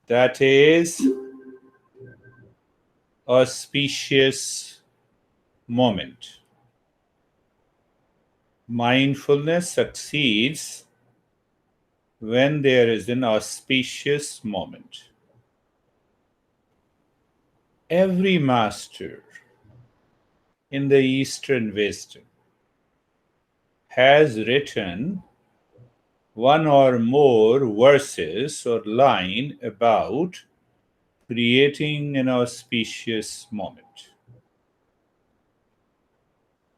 That is auspicious moment. Mindfulness succeeds when there is an auspicious moment. Every master in the Eastern wisdom has written one or more verses or line about creating an auspicious moment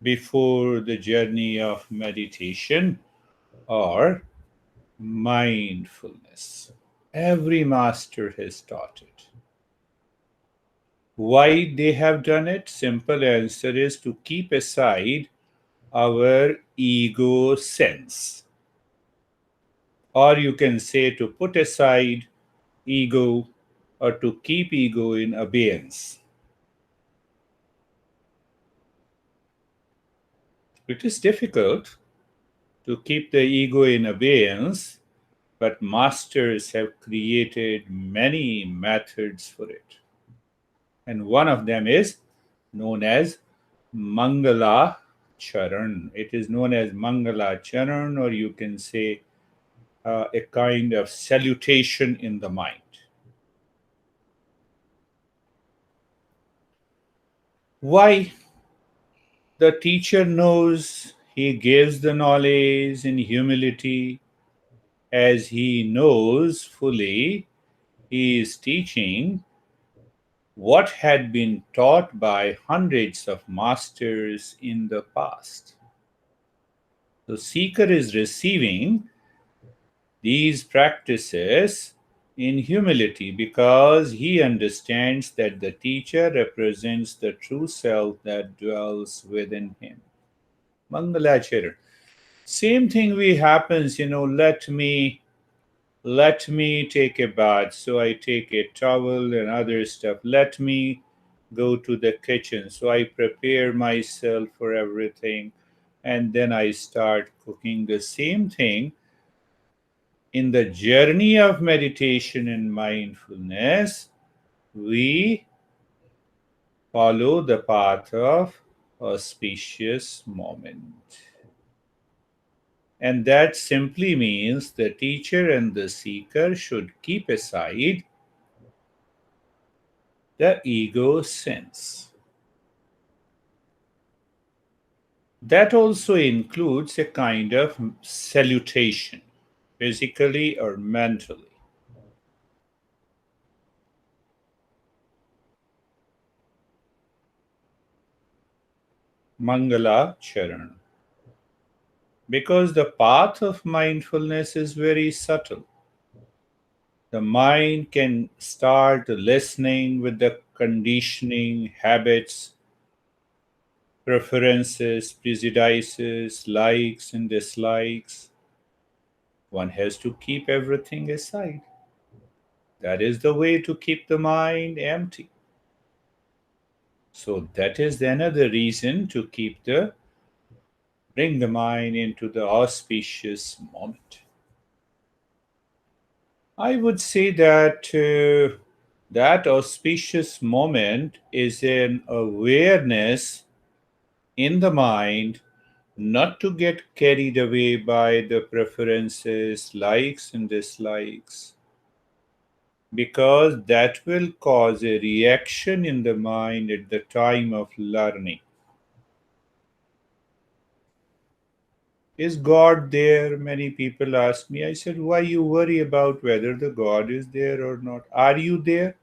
before the journey of meditation or mindfulness. Every master has taught it. Why they have done it? Simple answer is to keep aside our ego sense. Or you can say to put aside ego or to keep ego in abeyance. It is difficult to keep the ego in abeyance, but masters have created many methods for it. And one of them is known as Mangala Charan. It is known as Mangala Charan, or you can say a kind of salutation in the mind. Why? The teacher knows he gives the knowledge in humility, as he knows fully he is teaching what had been taught by hundreds of masters in the past. The seeker is receiving these practices in humility because he understands that the teacher represents the true self that dwells within him. Mangalacharya. Same thing we happens, let me take a bath. So I take a towel and other stuff. Let me go to the kitchen. So I prepare myself for everything and then I start cooking. The same thing in the journey of meditation and mindfulness, we follow the path of auspicious moment. And that simply means the teacher and the seeker should keep aside the ego sense. That also includes a kind of salutation, physically or mentally. Mangala Charan. Because the path of mindfulness is very subtle. The mind can start listening with the conditioning, habits, preferences, prejudices, likes and dislikes. One has to keep everything aside. That is the way to keep the mind empty. So that is another reason to bring the mind into the auspicious moment. I would say that that auspicious moment is an awareness in the mind not to get carried away by the preferences, likes and dislikes, because that will cause a reaction in the mind at the time of learning. Is God there? Many people ask me. I said, why you worry about whether the God is there or not? Are you there?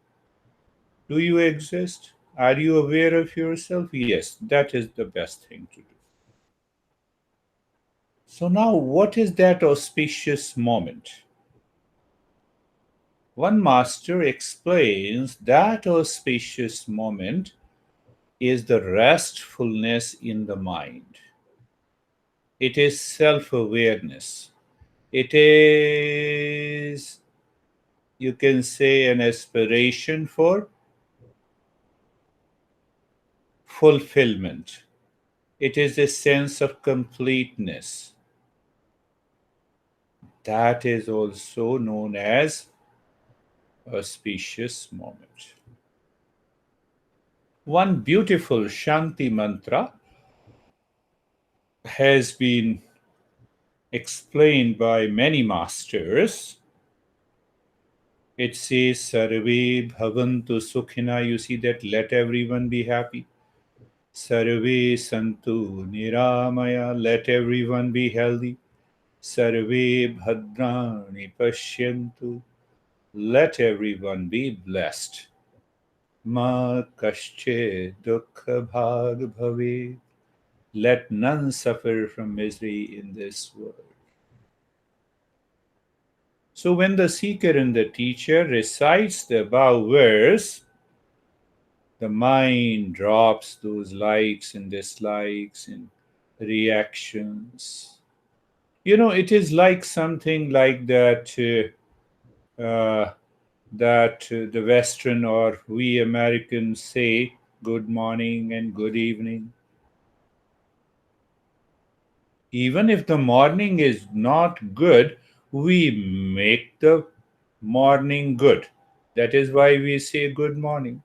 Do you exist? Are you aware of yourself? Yes, that is the best thing to do. So now, what is that auspicious moment? One master explains that auspicious moment is the restfulness in the mind. It is self awareness. It is, you can say, an aspiration for fulfillment. It is a sense of completeness. That is also known as auspicious moment. One beautiful Shanti mantra has been explained by many masters. It says, Sarve bhavantu sukhina. You see that, let everyone be happy. Sarve santu niramaya. Let everyone be healthy. Sarve bhadrani pashyantu. Let everyone be blessed. Ma kasche dukha bhag bhave. Let none suffer from misery in this world. So when the seeker and the teacher recites the above verse, the mind drops those likes and dislikes and reactions. It is like something like that the Western or we Americans say good morning and good evening. Even if the morning is not good, we make the morning good. That is why we say good morning.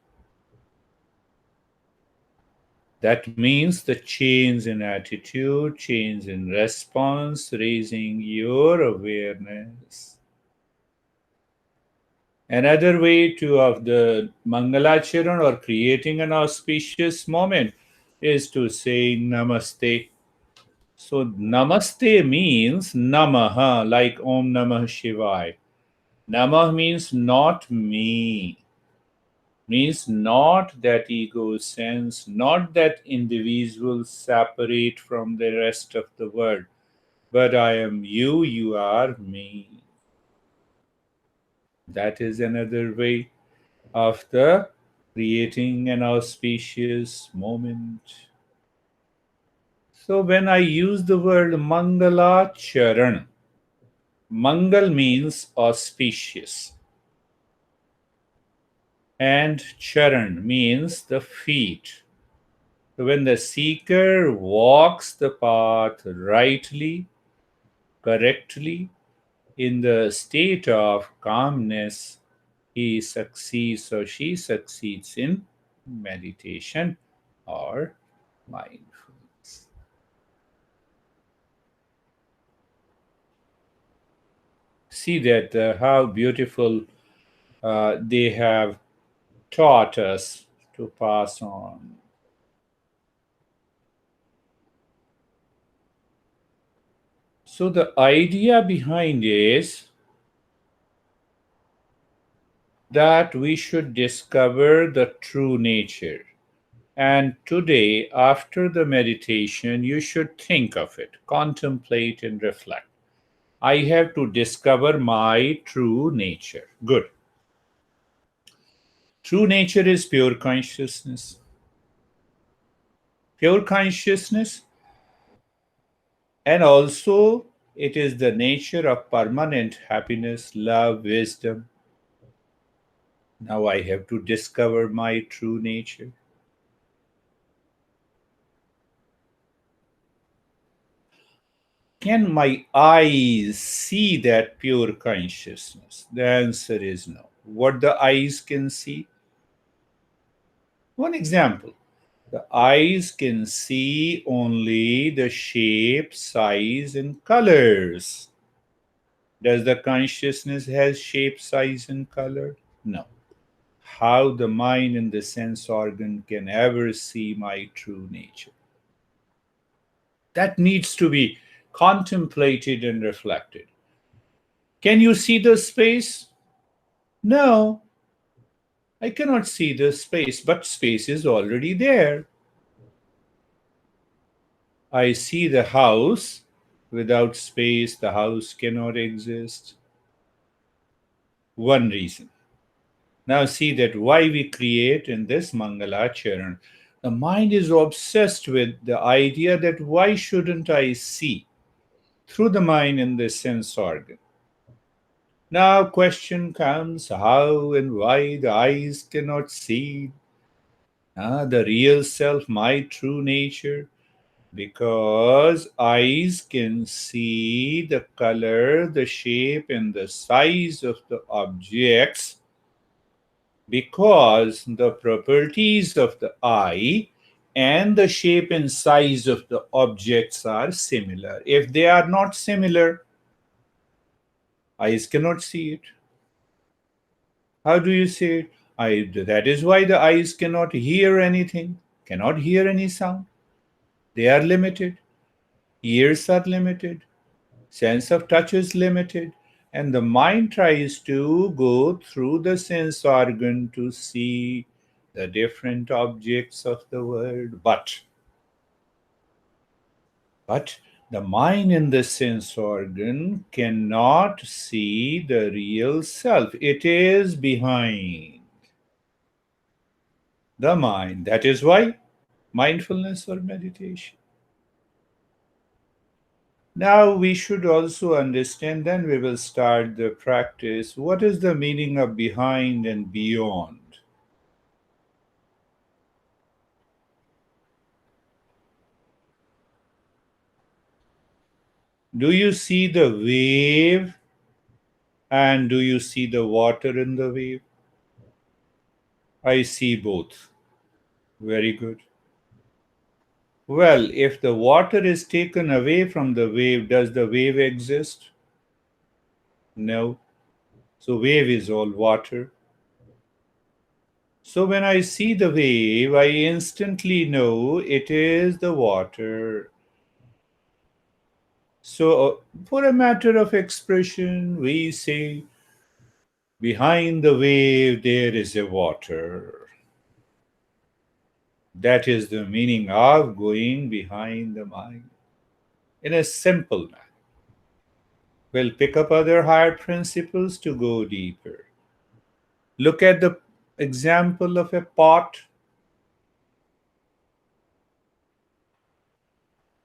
That means the change in attitude, change in response, raising your awareness. Another way of the Mangalacharan or creating an auspicious moment is to say Namaste. So Namaste means Namaha, like Om Namah Shivaya. Namah means not me, means not that ego sense, not that individual separate from the rest of the world, but I am you, you are me. That is another way of the creating an auspicious moment. So when I use the word Mangala Charan, Mangal means auspicious, and Charan means the feet. So when the seeker walks the path rightly, correctly, in the state of calmness, he succeeds or she succeeds in meditation or mindfulness. See that how beautiful they have taught us to pass on. So the idea behind is that we should discover the true nature. And today, after the meditation, you should think of it, contemplate, and reflect. I have to discover my true nature. Good. True nature is pure consciousness. Pure consciousness, and also it is the nature of permanent happiness, love, wisdom. Now I have to discover my true nature. Can my eyes see that pure consciousness? The answer is no. What the eyes can see? One example. The eyes can see only the shape, size, and colors. Does the consciousness has shape, size, and color? No. How the mind and the sense organ can ever see my true nature? That needs to be contemplated and reflected. Can you see the space? No, I cannot see the space, but space is already there. I see the house. Without space, the house cannot exist. One reason. Now see that why we create in this Mangalacharan. The mind is obsessed with the idea that why shouldn't I see through the mind and the sense organ. Now question comes how and why the eyes cannot see the real self, my true nature, because eyes can see the color, the shape, and the size of the objects, because the properties of the eye and the shape and size of the objects are similar. If they are not similar, eyes cannot see it. How do you say it? That is why the eyes cannot hear anything, cannot hear any sound. They are limited. Ears are limited. Sense of touch is limited. And the mind tries to go through the sense organ to see the different objects of the world. But the mind in the sense organ cannot see the real self. It is behind the mind. That is why mindfulness or meditation. Now we should also understand, then we will start the practice. What is the meaning of behind and beyond? Do you see the wave and do you see the water in the wave? I see both. Very good. Well, if the water is taken away from the wave, does the wave exist? No. So, wave is all water. So, when I see the wave, I instantly know it is the water. So, for a matter of expression, we say, behind the wave, there is a water. That is the meaning of going behind the mind in a simple manner. We'll pick up other higher principles to go deeper. Look at the example of a pot.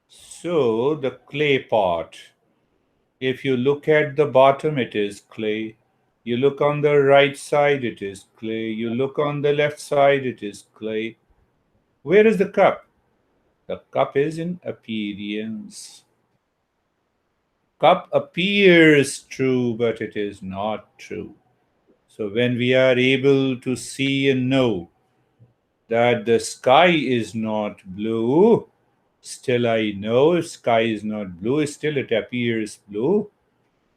So, the clay pot. If you look at the bottom, it is clay. You look on the right side, it is clay. You look on the left side, it is clay. Where is the cup? The cup is in appearance. Cup appears true, but it is not true. So when we are able to see and know that the sky is not blue, still I know sky is not blue, still it appears blue.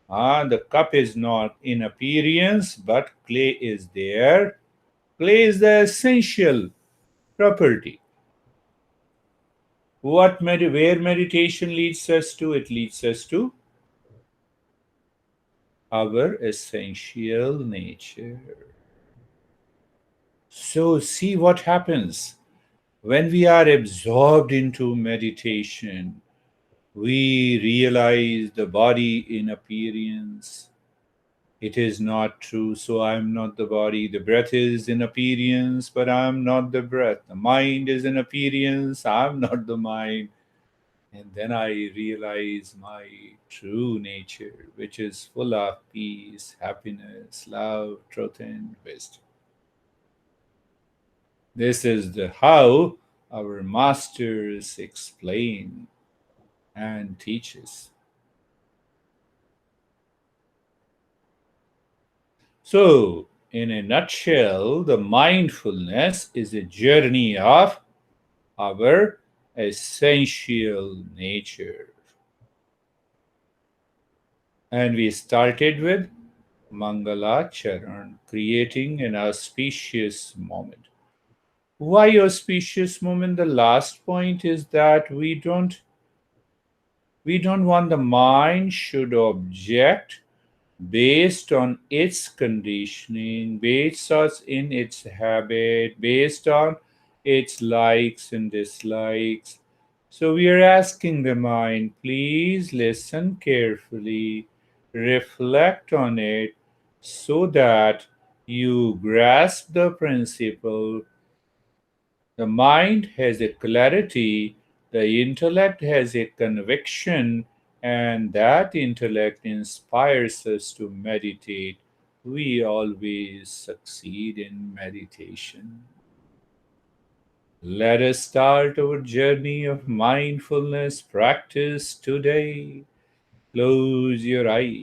The cup is not in appearance, but clay is there. Clay is the essential property. Where meditation leads us to? It leads us to our essential nature. So, see what happens when we are absorbed into meditation. We realize the body in appearance. It is not true, so I am not the body. The breath is in appearance, but I am not the breath. The mind is in appearance, I am not the mind. And then I realize my true nature, which is full of peace, happiness, love, truth, and wisdom. This is the how our masters explain and teach us. So, in a nutshell, the mindfulness is a journey of our essential nature. And we started with Mangala Charan, creating an auspicious moment. Why auspicious moment? The last point is that we don't want the mind should object based on its conditioning, based on in its habit, based on its likes and dislikes. So we are asking the mind, please listen carefully, reflect on it so that you grasp the principle. The mind has a clarity, the intellect has a conviction, and that intellect inspires us to meditate. We always succeed in meditation. Let us start our journey of mindfulness practice today. Close your eyes.